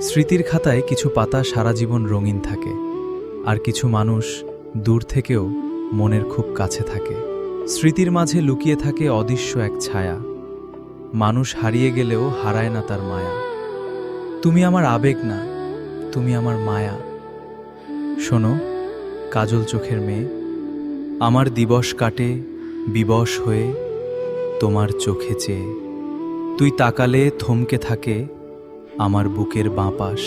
স্মৃতির খাতায় কিছু পাতা সারা জীবন রঙিন থাকে, আর কিছু মানুষ দূর থেকেও মনের খুব কাছে থাকে। স্মৃতির মাঝে লুকিয়ে থাকে অদৃশ্য এক ছায়া, মানুষ হারিয়ে গেলেও হারায় না তার মায়া। তুমি আমার আবেগ না, তুমি আমার মায়া। শোনো কাজল চোখের মেয়ে, আমার দিবস কাটে বিবশ হয়ে তোমার চোখে চেয়ে। তুই তাকালে থমকে থাকে আমার বুকের বাঁ পাশ।